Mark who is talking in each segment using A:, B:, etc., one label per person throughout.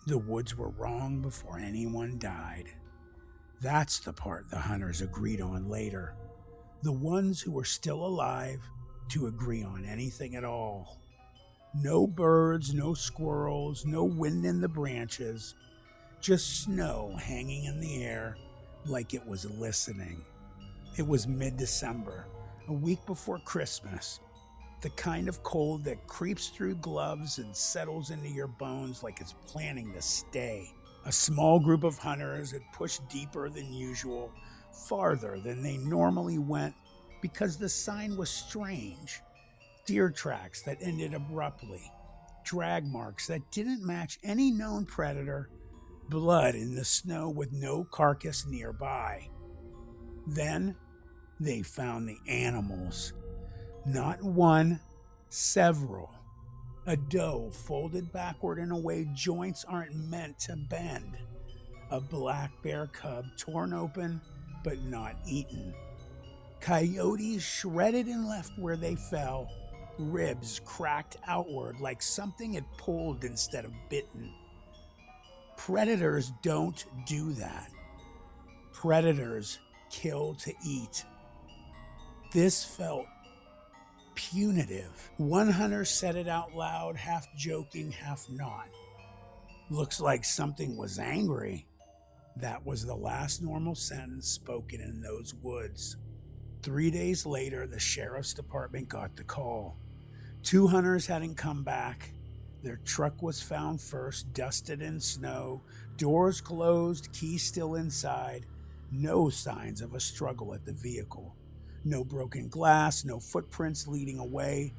A: The woods were wrong before anyone died. That's the part the hunters agreed on later. The ones who were still alive to agree on anything at all. No birds, no squirrels, no wind in the branches, just snow hanging in the air like it was listening. It was mid-December, a week before Christmas, the kind of cold that creeps through gloves and settles into your bones like it's planning to stay. A small group of hunters had pushed deeper than usual, farther than they normally went, because the sign was strange. Deer tracks that ended abruptly, drag marks that didn't match any known predator, blood in the snow with no carcass nearby. Then they found the animals. Not one, several. A doe folded backward in a way joints aren't meant to bend. A black bear cub torn open but not eaten. Coyotes shredded and left where they fell, ribs cracked outward like something had pulled instead of bitten. Predators don't do that. Predators kill to eat. This felt punitive. One hunter said it out loud, half joking, half not. Looks like something was angry. That was the last normal sentence spoken in those woods. 3 days later, the sheriff's department got the call. Two hunters hadn't come back. Their truck was found first, dusted in snow, doors closed, key still inside. No signs of a struggle at the vehicle. No broken glass, no footprints leading away.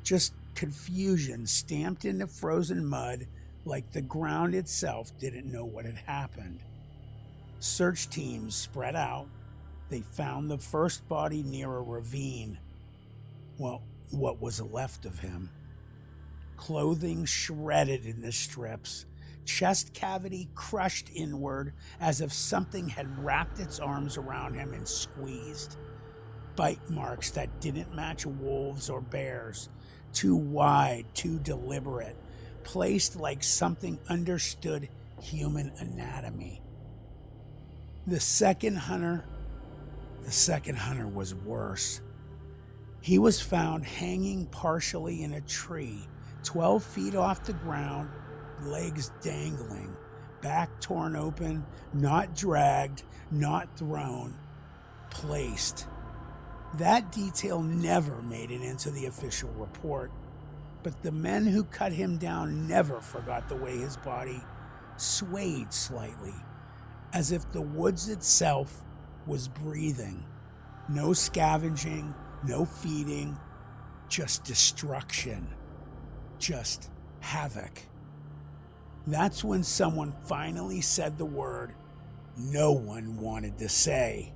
A: Just confusion stamped into frozen mud like the ground itself didn't know what had happened. Search teams spread out. They found the first body near a ravine. Well, what was left of him. Clothing shredded into strips, chest cavity crushed inward as if something had wrapped its arms around him and squeezed. Bite marks that didn't match wolves or bears, too wide, too deliberate, placed like something understood human anatomy. The second hunter was worse. He was found hanging partially in a tree, 12 feet off the ground, legs dangling, back torn open, not dragged, not thrown, placed. That detail never made it into the official report, but the men who cut him down never forgot the way his body swayed slightly, as if the woods itself was breathing. No scavenging, no feeding, just destruction, just havoc. That's when someone finally said the word no one wanted to say: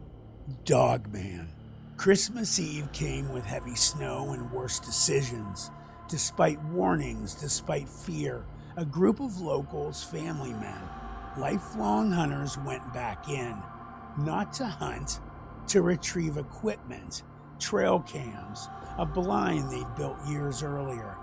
A: Dogman. Christmas Eve came with heavy snow and worse decisions. Despite warnings, despite fear, a group of locals, family men, lifelong hunters went back in, not to hunt, to retrieve equipment, trail cams, a blind they'd built years earlier.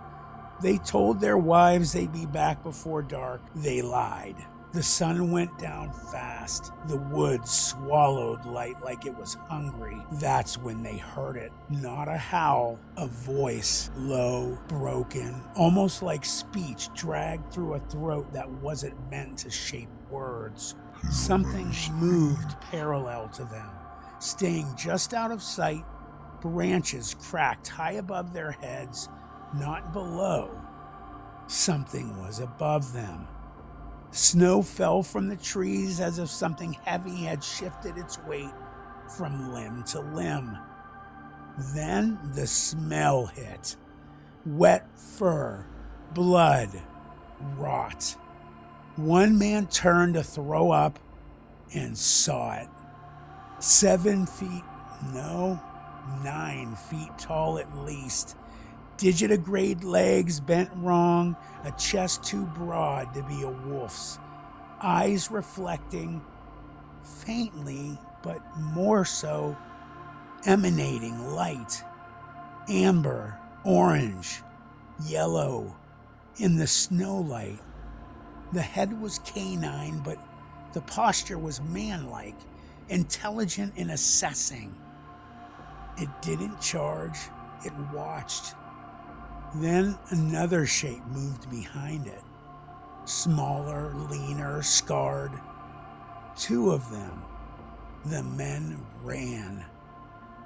A: They told their wives they'd be back before dark. They lied. The sun went down fast. The woods swallowed light like it was hungry. That's when they heard it. Not a howl, a voice, low, broken, almost like speech dragged through a throat that wasn't meant to shape words. Something moved parallel to them, staying just out of sight, branches cracked high above their heads, not below. Something was above them. Snow fell from the trees as if something heavy had shifted its weight from limb to limb. Then the smell hit. Wet fur, blood, rot. One man turned to throw up and saw it. 7 feet, no, 9 feet tall at least. Digitigrade legs bent wrong, a chest too broad to be a wolf's. Eyes reflecting, faintly, but more so, emanating light. Amber, orange, yellow, in the snow light. The head was canine, but the posture was man-like, intelligent and assessing. It didn't charge, it watched. Then another shape moved behind it. Smaller, leaner, scarred. Two of them. The men ran.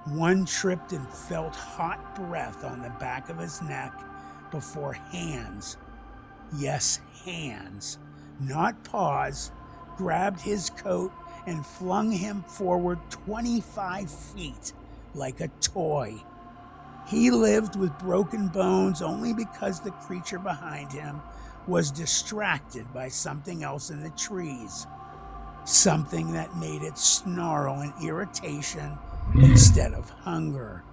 A: One tripped and felt hot breath on the back of his neck before hands, yes, hands, not paws, grabbed his coat and flung him forward 25 feet like a toy. He lived with broken bones only because the creature behind him was distracted by something else in the trees. Something that made it snarl in irritation instead of hunger.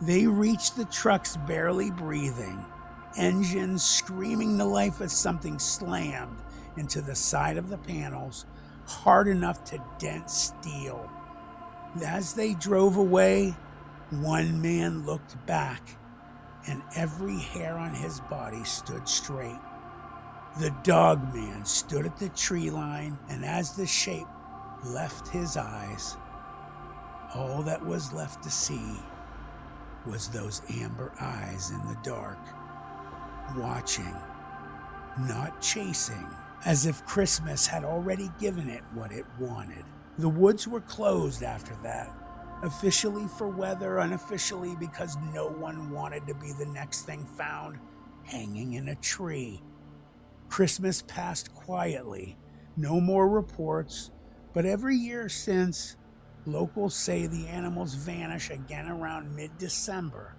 A: They reached the trucks barely breathing, engines screaming the life as something slammed into the side of the panels hard enough to dent steel. As they drove away, one man looked back, and every hair on his body stood straight. The Dogman stood at the tree line, and as the shape left his eyes, all that was left to see was those amber eyes in the dark, watching, not chasing, as if Christmas had already given it what it wanted. The woods were closed after that, officially for weather, unofficially because no one wanted to be the next thing found hanging in a tree. Christmas passed quietly, no more reports, but every year since, locals say the animals vanish again around mid-December.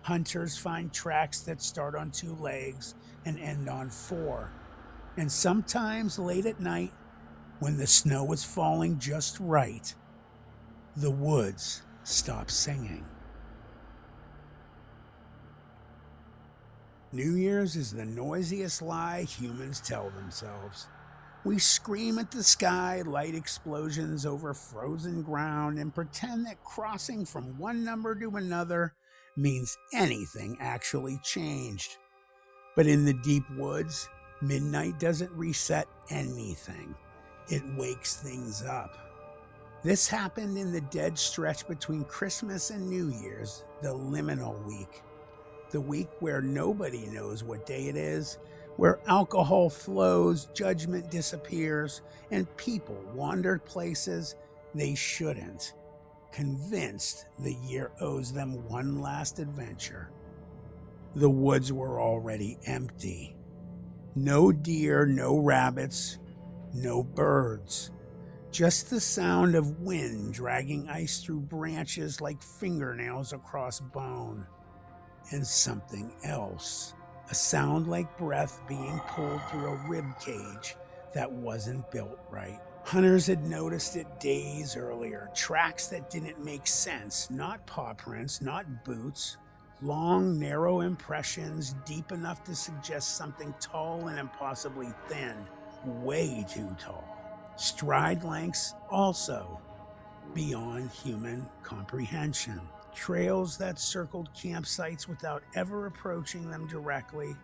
A: Hunters find tracks that start on 2 legs and end on 4. And sometimes late at night, when the snow is falling just right, the woods stop singing. New Year's is the noisiest lie humans tell themselves. We scream at the sky, light explosions over frozen ground, and pretend that crossing from one number to another means anything actually changed. But in the deep woods, midnight doesn't reset anything. It wakes things up. This happened in the dead stretch between Christmas and New Year's, the liminal week. The week where nobody knows what day it is, where alcohol flows, judgment disappears, and people wander places they shouldn't, convinced the year owes them one last adventure. The woods were already empty. No deer, no rabbits, no birds. Just the sound of wind dragging ice through branches like fingernails across bone. And something else. A sound like breath being pulled through a rib cage that wasn't built right. Hunters had noticed it days earlier. Tracks that didn't make sense. Not paw prints, not boots. Long, narrow impressions, deep enough to suggest something tall and impossibly thin. Way too tall. Stride lengths also beyond human comprehension. Trails that circled campsites without ever approaching them directly.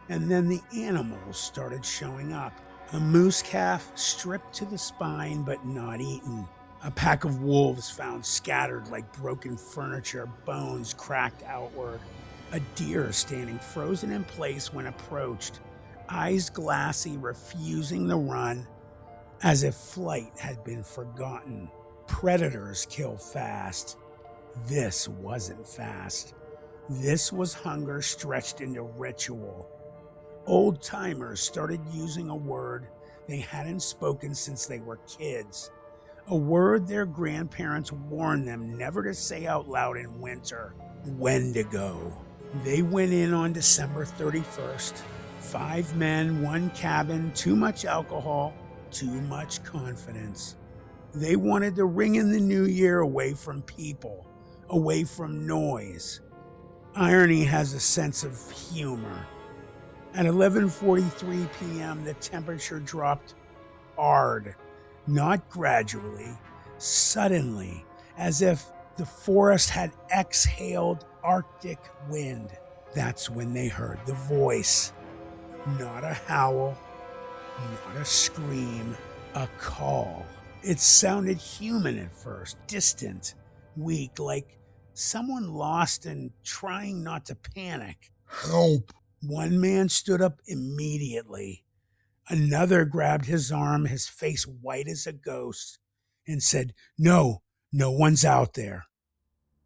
A: And then the animals started showing up. A moose calf stripped to the spine but not eaten. A pack of wolves found scattered like broken furniture, bones cracked outward. A deer standing frozen in place when approached, eyes glassy, refusing to run, as if flight had been forgotten. Predators kill fast. This wasn't fast. This was hunger stretched into ritual. Old timers started using a word they hadn't spoken since they were kids. A word their grandparents warned them never to say out loud in winter. Wendigo. They went in on December 31st. 5 men, 1 cabin, too much alcohol, too much confidence. They wanted to ring in the new year away from people, away from noise. Irony has a sense of humor. At 11:43 p.m., the temperature dropped hard, not gradually, suddenly, as if the forest had exhaled Arctic wind. That's when they heard the voice. Not a howl, Not a scream, a call. It sounded human at first, distant, weak, like someone lost and trying not to panic.
B: Help!
A: One man stood up immediately. Another grabbed his arm, his face white as a ghost, and said, "No, no one's out there."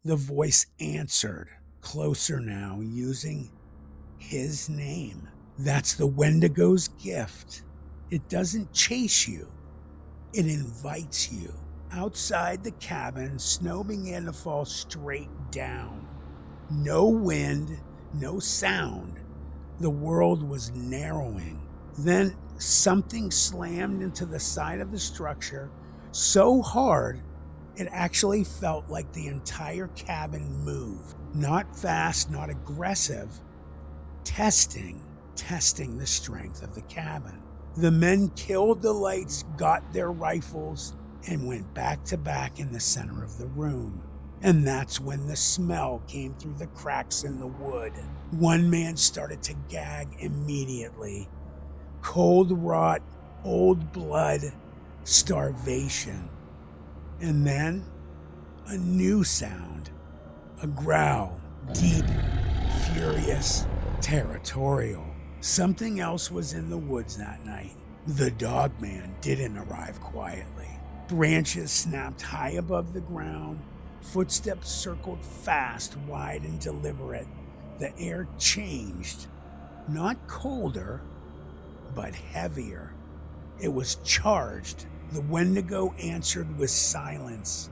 A: The voice answered, closer now, using his name. That's the Wendigo's gift. It doesn't chase you, it invites you. Outside the cabin, snow began to fall straight down. No wind, no sound. The world was narrowing. Then something slammed into the side of the structure so hard it actually felt like the entire cabin moved. Not fast, not aggressive, testing the strength of the cabin. The men killed the lights, got their rifles, and went back to back in the center of the room. And that's when the smell came through the cracks in the wood. One man started to gag immediately. Cold rot, old blood, starvation. And then a new sound, a growl, deep, furious, territorial. Something else was in the woods that night. The Dogman didn't arrive quietly. Branches snapped high above the ground. Footsteps circled fast, wide, and deliberate. The air changed. Not colder, but heavier. It was charged. The Wendigo answered with silence.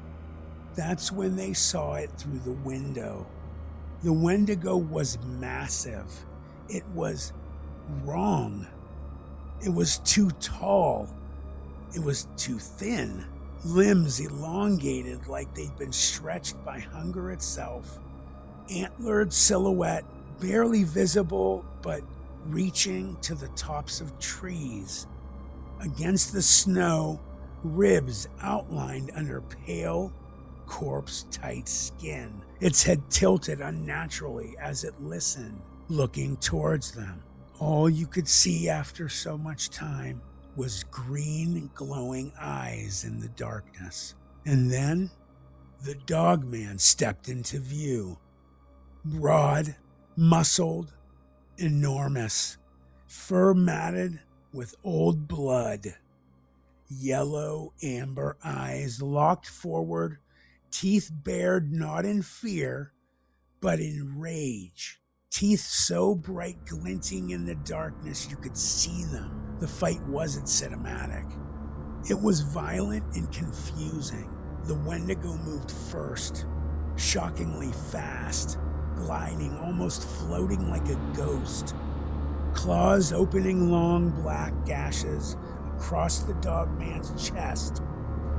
A: That's when they saw it through the window. The Wendigo was massive. It was wrong. It was too tall. It was too thin. Limbs elongated like they'd been stretched by hunger itself. Antlered silhouette, barely visible, but reaching to the tops of trees. Against the snow, ribs outlined under pale, corpse-tight skin. Its head tilted unnaturally as it listened, looking towards them. All you could see after so much time was green, glowing eyes in the darkness. And then the Dogman stepped into view. Broad, muscled, enormous, fur matted with old blood. Yellow amber eyes locked forward, teeth bared not in fear, but in rage. Teeth so bright glinting in the darkness you could see them. The fight wasn't cinematic. It was violent and confusing. The Wendigo moved first, shockingly fast, gliding, almost floating like a ghost. Claws opening long black gashes across the Dogman's chest.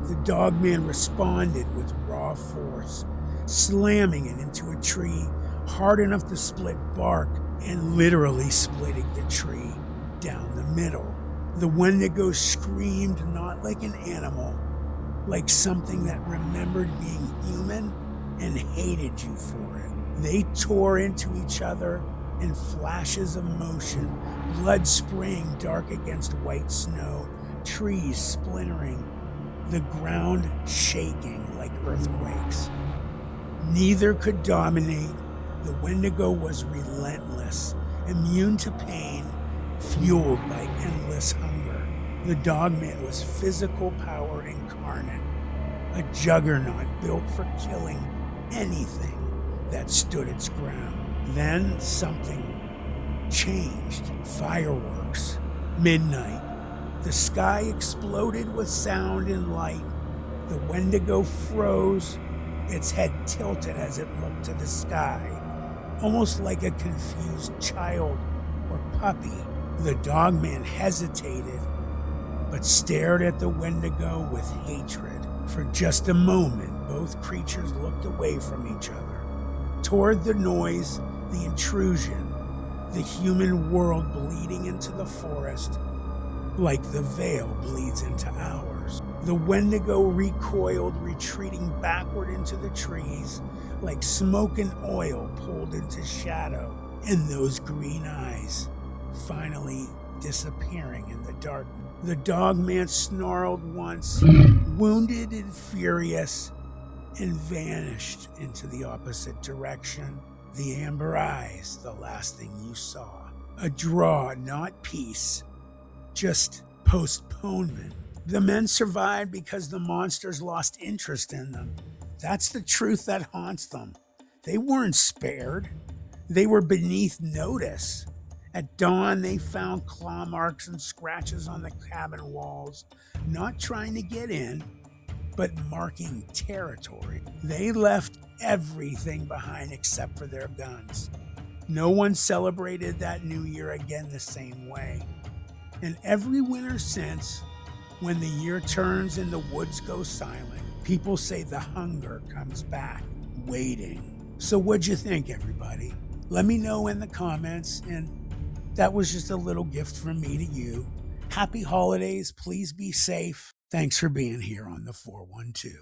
A: The Dogman responded with raw force, slamming it into a tree hard enough to split bark and literally splitting the tree down the middle. The Wendigo screamed not like an animal, like something that remembered being human and hated you for it. They tore into each other in flashes of motion, blood spraying dark against white snow, trees splintering, the ground shaking like earthquakes. Neither could dominate. The Wendigo was relentless, immune to pain, fueled by endless hunger. The Dogman was physical power incarnate, a juggernaut built for killing anything that stood its ground. Then something changed. Fireworks. Midnight. The sky exploded with sound and light. The Wendigo froze, its head tilted as it looked to the sky, almost like a confused child or puppy. The Dogman hesitated, but stared at the Wendigo with hatred. For just a moment, both creatures looked away from each other, toward the noise, the intrusion, the human world bleeding into the forest, like the veil bleeds into ours. The Wendigo recoiled, retreating backward into the trees, like smoke and oil pulled into shadow. And those green eyes finally disappearing in the dark. The dogman snarled once, wounded and furious, and vanished into the opposite direction. The amber eyes, the last thing you saw. A draw, not peace, just postponement. The men survived because the monsters lost interest in them. That's the truth that haunts them. They weren't spared. They were beneath notice. At dawn, they found claw marks and scratches on the cabin walls, not trying to get in, but marking territory. They left everything behind except for their guns. No one celebrated that new year again the same way. And every winter since, when the year turns and the woods go silent, people say the hunger comes back, waiting. So what'd you think, everybody? Let me know in the comments, and that was just a little gift from me to you. Happy holidays, please be safe. Thanks for being here on the 412.